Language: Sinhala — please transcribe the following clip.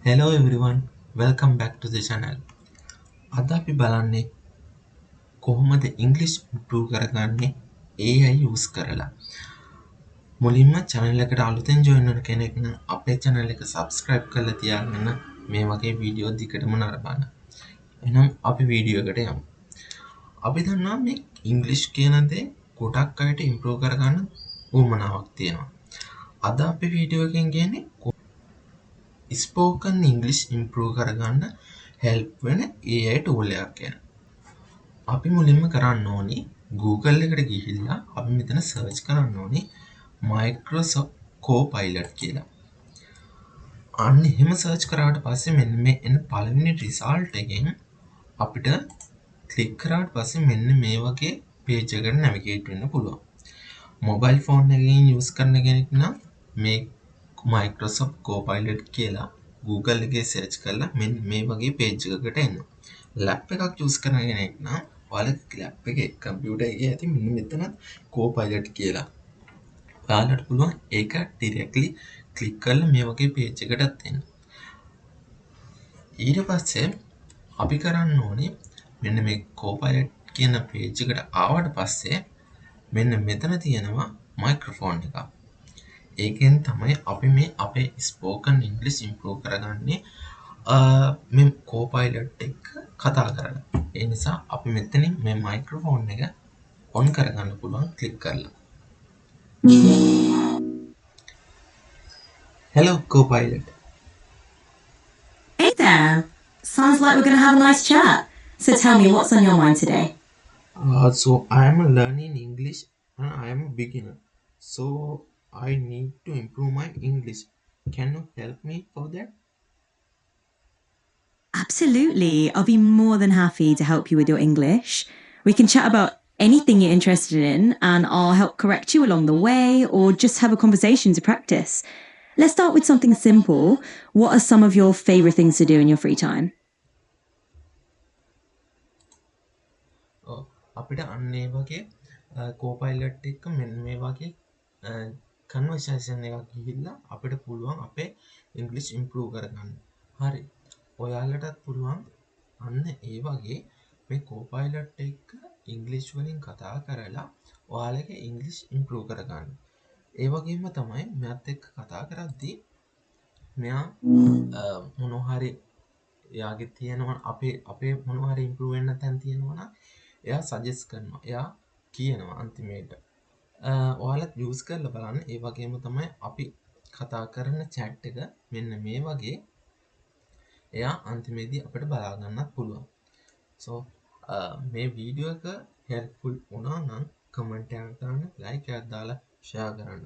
Hello everyone, welcome back to the channel. අද අපි බලන්නේ කොහොමද ඉංග්‍රීසි ඉම්ප්‍රූව් කරගන්නේ AI යූස් කරලා. මුලින්ම channel එකට අලුතෙන් join වෙන කෙනෙක් නම් අපේ channel එක subscribe කරලා තියාගෙන මේ වගේ වීඩියෝ දිගටම නරඹන්න. එහෙනම් අපි වීඩියෝ එකට යමු. අපි දන්නවා මේ ඉංග්‍රීසි කියන දේ ගොඩක් අයට ඉම්ප්‍රූව් කරගන්න උවමනාවක් තියෙනවා. අද අපි වීඩියෝ එකෙන් කියන්නේ ස්පෝකන් ඉංග්‍රීසි ඉම්ප්‍රූව් කරගන්න හෙල්ප් වෙන AI ටූල් එකක් ගැන. අපි මුලින්ම කරන්න ඕනි Google එකට ගිහිල්ලා අපි මෙතන සර්ච් කරන්න ඕනි Microsoft Copilot කියලා. අන්න එහෙම සර්ච් කරාට පස්සේ මෙන්න මේ එන පළවෙනි රිසල්ට් එකෙන් අපිට ක්ලික් කරාට පස්සේ මෙන්න මේ වගේ page එකකට navigate වෙන්න පුළුවන්. mobile phone එකකින් use කරන කෙනෙක් නම් මේ Microsoft Copilot කියලා Google එකේ search කරලා මෙන්න මේ වගේ page එකකට එන්න. lap එකක් use කරන කෙනෙක් නම් ඔයාලගේ lap එකේ computer එකේ ඇති මෙන්න මෙතන Copilot කියලා. ඔයාලට පුළුවන් ඒක directly click කරලා මේ වගේ page එකටත් එන්න. ඊට පස්සේ අපි කරන්න ඕනේ මෙන්න මේ Copilot කියන page එකට ආවට පස්සේ මෙන්න මෙතන තියෙනවා microphone එකක්. ඒකෙන් තමයි අපි මේ අපේ ස්පෝකන් ඉංග්‍රීසි ඉම්ප්‍රූව් කරගන්නේ මේ Copilot එක්ක කතා කරලා. ඒ නිසා අපි මෙතනින් මේ මයික්‍රොෆෝන් එක ඔන් කරගන්න පුළුවන් ක්ලික් කරලා. Hello Copilot. Hey there. Sounds like we're going to have a nice chat. So tell me, what's on your mind today? So I am learning English and I am a beginner. So I need to improve my English. Can you help me for that? Absolutely. I'll be more than happy to help you with your English. We can chat about anything you're interested in, and I'll help correct you along the way or just have a conversation to practice. Let's start with something simple. What are some of your favorite things to do in your free time? අපිට අන්න ඒ වගේ Copilot එක මෙන්න මේ වගේ conversation එකක් ගිහිල්ලා අපිට පුළුවන් අපේ English improve කරගන්න. හරි. ඔයාලටත් පුළුවන් අන්න ඒ වගේ මේ Copilot එක්ක English වලින් කතා කරලා ඔයාලගේ English improve කරගන්න. ඒ වගේම තමයි මෙයාත් එක්ක කතා කරද්දී මෙයා මොනවා හරි එයාගේ තියෙනවා අපේ මොනවා හරි improve වෙන්න තැන් තියෙනවා නම් එයා suggest කරනවා. එයා කියනවා අන්තිමේට. ඔයාලත් use කරලා බලන්න. ඒ වගේම තමයි අපි කතා කරන chat එක මෙන්න මේ වගේ එයා අන්තිමේදී අපිට බලා ගන්නත් පුළුවන්. So මේ වීඩියෝ එක helpful වුණා නම් comment එකක් දාන්න, like එකක් දාලා share කරන්න.